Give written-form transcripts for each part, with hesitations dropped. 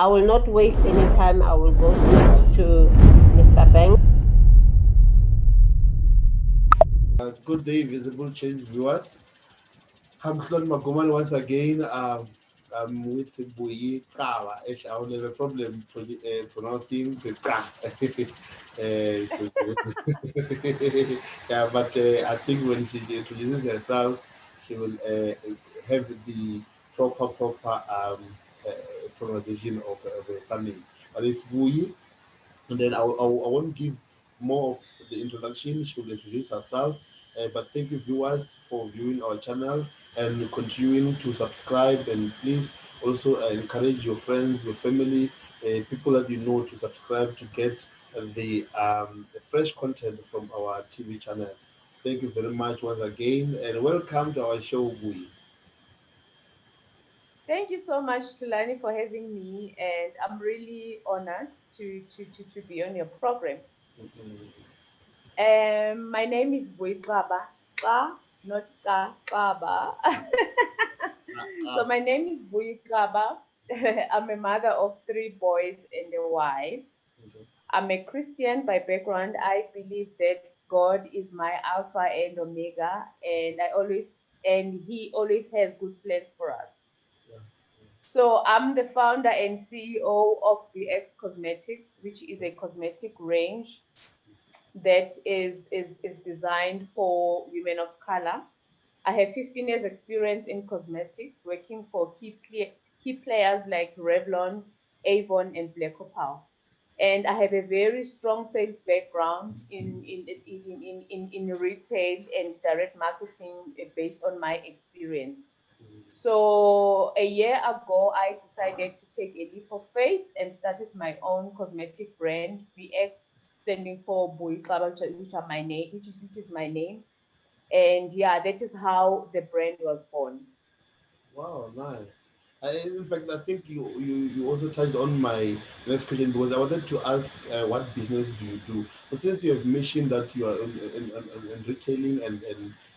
I will not waste any time. I will go straight to Mr. Bank. Good day, Visible Change viewers. I'm Claude Magoman once again. I'm with Buyi Xaba. I will have a problem pronouncing the Ka. Yeah, but I think when she introduces herself, she will have the proper pronunciation of her surname. But it's Buyi. And then I won't give more of the introduction. She will introduce herself. But thank you, viewers, for viewing our channel and continuing to subscribe. And please also encourage your friends, your family, people that you know to subscribe to get the fresh content from our TV channel. Thank you very much once again, and welcome to our show, Bui. Thank you so much, Tulani, for having me, and I'm really honored to be on your program. My name is Buyi Xaba. Xa, not Xa, Xaba. So my name is Buyi Xaba. I'm a mother of three boys and a wife. I'm a Christian by background. I believe that God is my Alpha and Omega, and He always has good plans for us. So I'm the founder and CEO of BX Cosmetics, which is a cosmetic range that is designed for women of color. I have 15 years experience in cosmetics, working for key players like Revlon, Avon, and Black Opal. And I have a very strong sales background in retail and direct marketing based on my experience. So a year ago, I decided to take a leap of faith and started my own cosmetic brand, BX, standing for Buyi Xaba, which is my name. And yeah, that is how the brand was born. Wow, nice. In fact, I think you also touched on my next question because I wanted to ask what business do you do? So since you have mentioned that you are in retailing and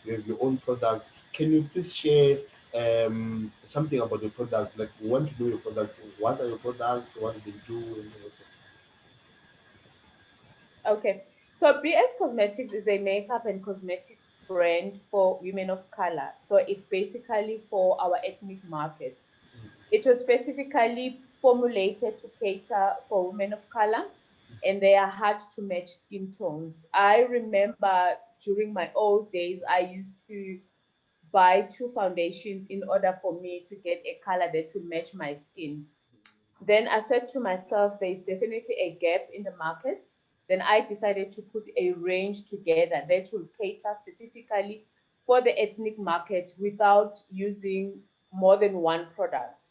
you have your own product, can you please share something about your product? Like, we want to know your product. What are your products? What do they do? And all Okay. So BX Cosmetics is a makeup and cosmetic brand for women of color. So it's basically for our ethnic market. It was specifically formulated to cater for women of color, and they are hard to match skin tones. I remember during my old days, I used to buy two foundations in order for me to get a color that will match my skin. Then I said to myself, there is definitely a gap in the market. Then I decided to put a range together that will cater specifically for the ethnic market without using more than one product.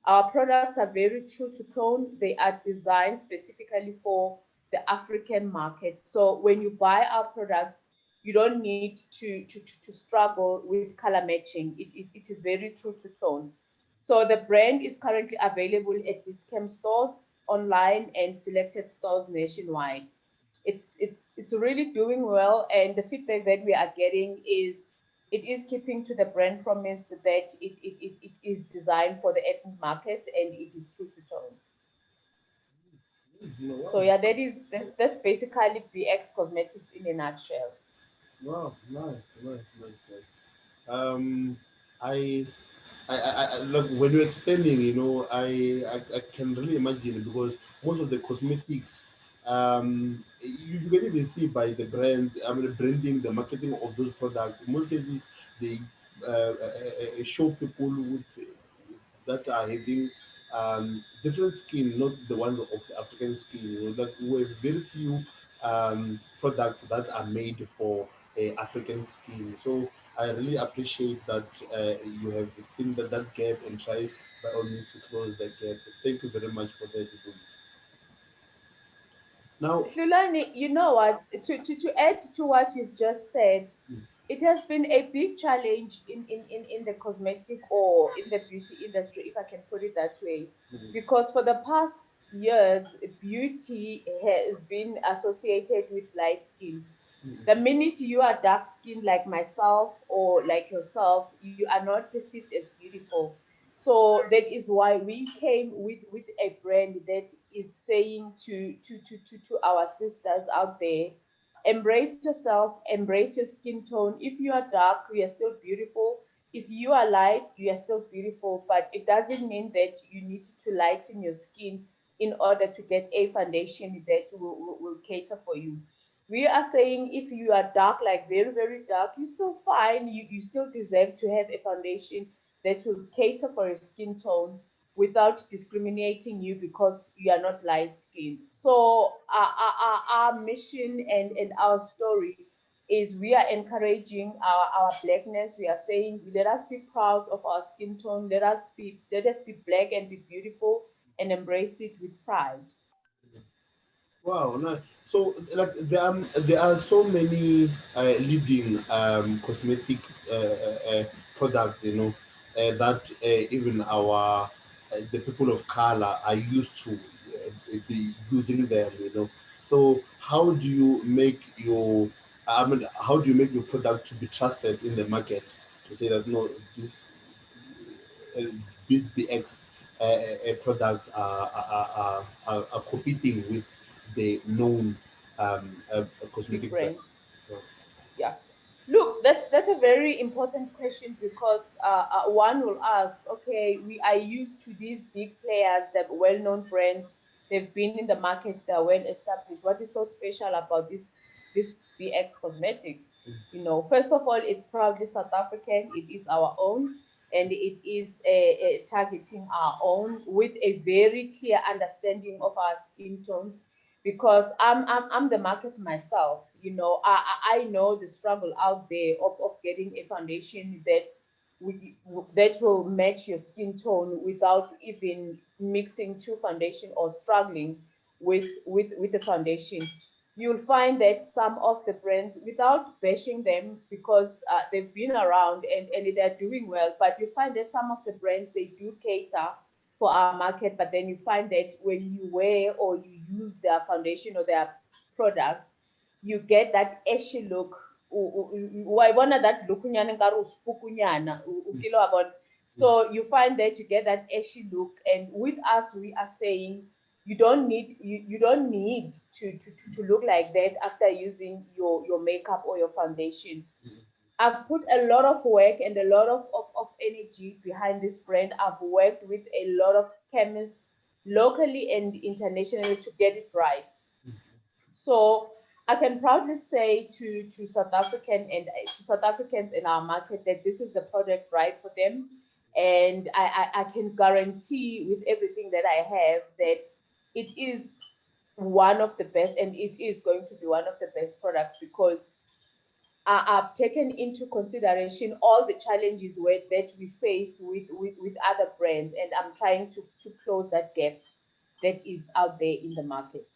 Our products are very true to tone. They are designed specifically for the African market. So when you buy our products, you don't need to struggle with color matching. It is very true to tone. So the brand is currently available at Discount stores online and selected stores nationwide. It's really doing well, and the feedback that we are getting is it is keeping to the brand promise that it is designed for the ethnic market and it is true to tone. You know, So yeah, that's basically BX Cosmetics in a nutshell. wow, nice, nice, nice, nice. Um, I look when you're explaining, I can really imagine because most of the cosmetics, you can even see by the brand, I mean, the branding, the marketing of those products. In most cases, they show people that are having different skin, not the ones of the African skin. That we have very few products that are made for African skin. So I really appreciate that you have seen that gap and try by all means to close that gap. Thank you very much for that. Now, Shulani, you know what? To add to what you've just said, mm, it has been a big challenge in the cosmetic or in the beauty industry, if I can put it that way. mm, Because for the past years, beauty has been associated with light skin. mm, The minute you are dark skinned like myself or like yourself, you are not perceived as beautiful. So that is why we came with a brand that is saying to our sisters out there, embrace yourself, embrace your skin tone. If you are dark, you are still beautiful. If you are light, you are still beautiful. But it doesn't mean that you need to lighten your skin in order to get a foundation that will cater for you. We are saying if you are dark, like very, very dark, you're still fine. You still deserve to have a foundation that will cater for your skin tone without discriminating you because you are not light skinned. So our mission and our story is we are encouraging our blackness. We are saying let us be proud of our skin tone. Let us be black and be beautiful and embrace it with pride. Wow, nice. So, like, there are so many leading cosmetic products, that even the people of color are used to be using them, So, how do you make your product to be trusted in the market to say that no, uh, these BX products are competing with the known Big cosmetic brand. brands. So, Yeah. Look, that's a very important question because one will ask, okay, we are used to these big players, the well-known brands. They've been in the market, they're well established. What is so special about this BX Cosmetics? First of all, it's proudly South African. It is our own, and it is targeting our own with a very clear understanding of our skin tones because I'm the market myself. I know the struggle out there of getting a foundation that will match your skin tone without even mixing two foundation or struggling with the foundation. You'll find that some of the brands, without bashing them because they've been around and they're doing well, but you find that some of the brands they do cater for our market, but then you find that when you wear or you use their foundation or their products, you get that ashy look. Wabona that look so you find that you get that ashy look, and with us we are saying you don't need to look like that after using your makeup or your foundation. I've put a lot of work and a lot of energy behind this brand. I've worked with a lot of chemists locally and internationally to get it right. So I can proudly say to South Africans in our market that this is the product right for them. And I can guarantee with everything that I have that it is one of the best and it is going to be one of the best products because I've taken into consideration all the challenges that we faced with other brands, and I'm trying to close that gap that is out there in the market.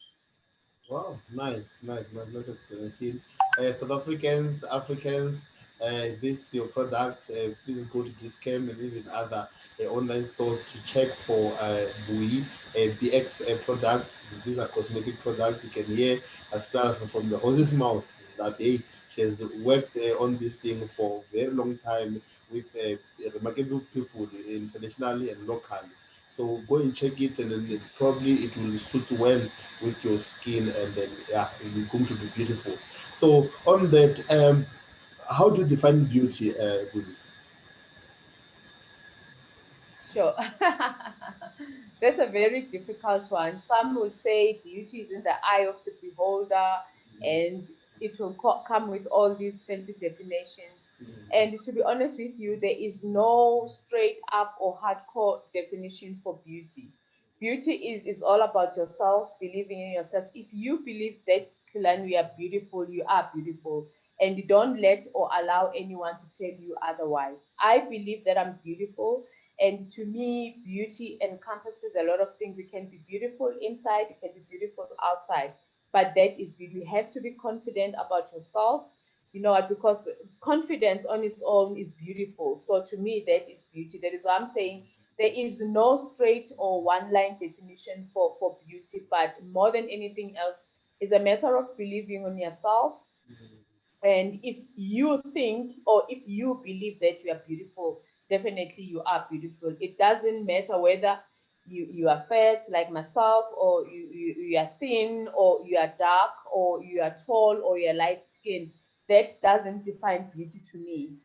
wow, nice, nice, nice, nice explanation. South Africans, Africans, this your product. Please go to this camp and even other online stores to check for Buyi BX products. These are cosmetic products. You can hear herself from the horse's mouth that hey, she has worked on this thing for a very long time with remarkable people internationally and locally. So go and check it, and then probably it will suit well with your skin, and then yeah, it's going to be beautiful. So on that, how do you define beauty, Bubi? Sure. That's a very difficult one. Some will say beauty is in the eye of the beholder, and it will come with all these fancy definitions. And to be honest with you, there is no straight up or hardcore definition for beauty. Beauty is all about yourself, believing in yourself. If you believe that, Tulani, you are beautiful, you are beautiful. And you don't let or allow anyone to tell you otherwise. I believe that I'm beautiful, and to me, beauty encompasses a lot of things. You can be beautiful inside, you can be beautiful outside, but that is beauty. You have to be confident about yourself, because confidence on its own is beautiful. So to me, that is beauty. That is why I'm saying there is no straight or one line definition for beauty, but more than anything else, is a matter of believing on yourself. And if you think or if you believe that you are beautiful, definitely you are beautiful. It doesn't matter whether you are fat like myself, or you are thin, or you are dark, or you are tall, or you're light skinned. That doesn't define beauty to me.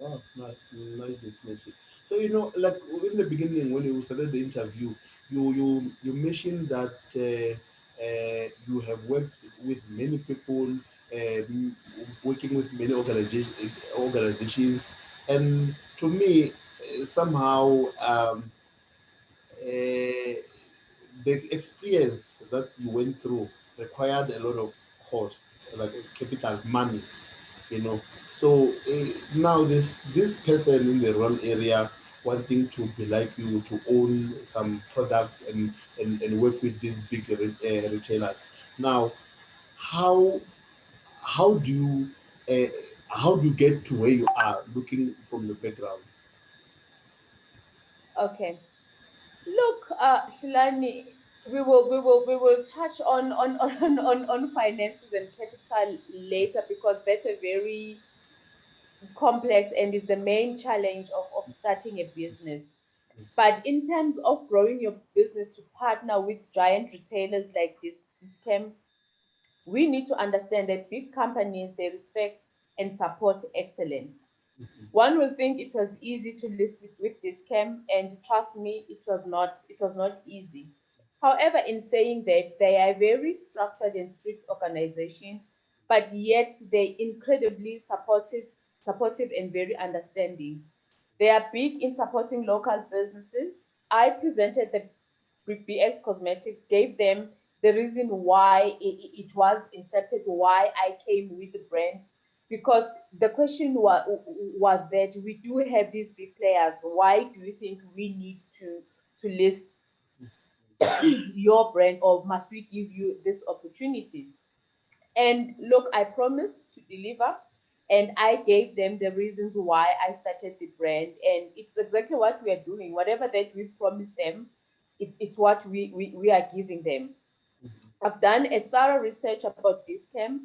Oh, nice, nice definition. So like in the beginning when you started the interview, you mentioned that you have worked with many people, working with many organizations, and to me, somehow the experience that you went through required a lot of cost, like capital money, you know. So now this person in the rural area wanting to be like you, to own some products and work with these big retailers. Now, how how do you uh, how do you get to where you are, looking from the background? Okay. Look, Shilani, we will touch on finances and capital later, because that's a very complex and is the main challenge of starting a business. But in terms of growing your business to partner with giant retailers like this cam, we need to understand that big companies, they respect and support excellence. One will think it was easy to list with this scam, and trust me, it was not easy. However, in saying that, they are a very structured and strict organization, but yet they incredibly supportive and very understanding. They are big in supporting local businesses. I presented the BX Cosmetics, gave them the reason why it was incepted, why I came with the brand, because the question was that we do have these big players. Why do you think we need to list your brand, or must we give you this opportunity? And look, I promised to deliver, and I gave them the reasons why I started the brand. And it's exactly what we are doing. Whatever that we promised them, it's what we are giving them. I've done a thorough research about this camp,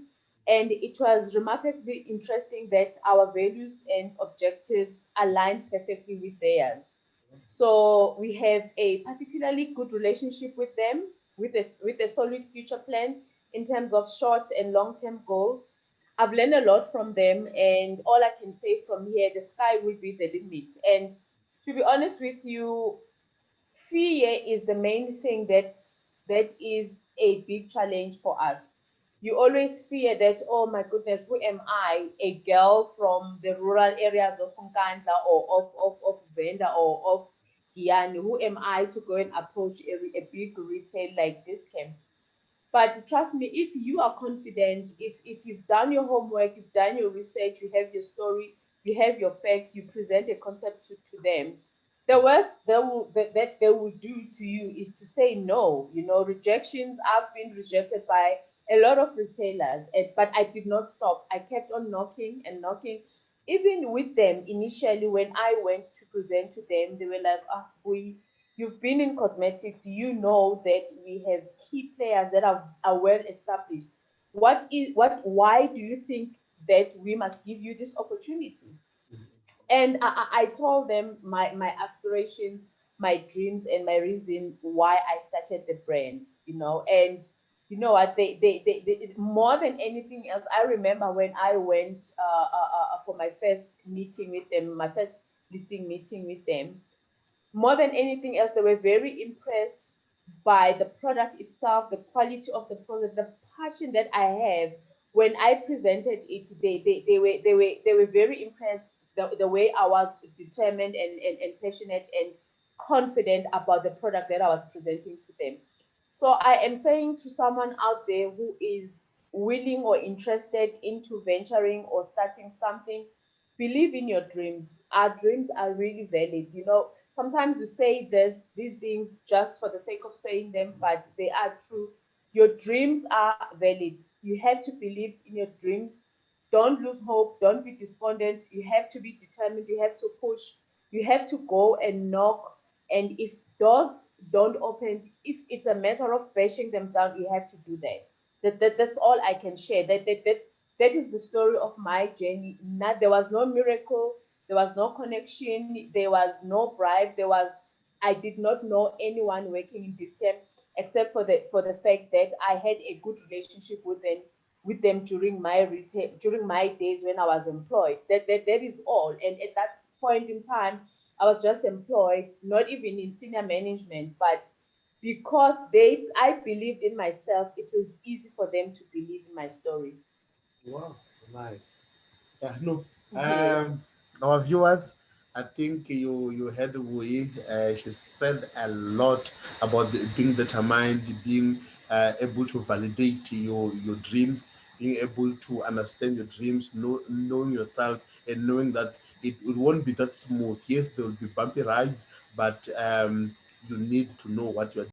and it was remarkably interesting that our values and objectives align perfectly with theirs. So we have a particularly good relationship with them, with a solid future plan in terms of short and long term goals. I've learned a lot from them, and all I can say from here, the sky will be the limit. And to be honest with you, fear is the main thing that is a big challenge for us. You always fear that, oh my goodness, who am I, a girl from the rural areas of Funkandla, or of Venda, or of Giyani, who am I to go and approach a big retail like this camp? But trust me, if you are confident, if you've done your homework, you've done your research, you have your story, you have your facts, you present a concept to them, the worst that they will do to you is to say no. Rejections, I've been rejected by a lot of retailers, but I did not stop. I kept on knocking and knocking. Even with them initially, when I went to present to them, they were like, ah, you've been in cosmetics, you know that we have key players that are well established. Why do you think that we must give you this opportunity? And I told them my aspirations, my dreams, and my reason why I started the brand. And you know what, they more than anything else, I remember when I went for my first meeting with them, my first listing meeting with them. More than anything else, they were very impressed by the product itself, the quality of the product, the passion that I have. When I presented it, they were very impressed, the way I was determined and passionate and confident about the product that I was presenting to them. So I am saying to someone out there who is willing or interested into venturing or starting something, believe in your dreams. Our dreams are really valid. Sometimes you say these things just for the sake of saying them, but they are true. Your dreams are valid. You have to believe in your dreams. Don't lose hope. Don't be despondent. You have to be determined. You have to push. You have to go and knock. And if doors don't open, if it's a matter of bashing them down, you have to do that. That's all I can share. That is the story of my journey. Not, there was no miracle. There was no connection. There was no bribe. I did not know anyone working in this camp except for the fact that I had a good relationship with them during my days when I was employed. That is all. And at that point in time, I was just employed, not even in senior management, but because I believed in myself, it was easy for them to believe in my story. Wow, nice. Yeah, no. Yes. Our viewers, I think you heard Wui. She said a lot about being determined, being able to validate your dreams, being able to understand your dreams, knowing yourself, and knowing that it won't be that smooth. Yes, there will be bumpy rides, but you need to know what you're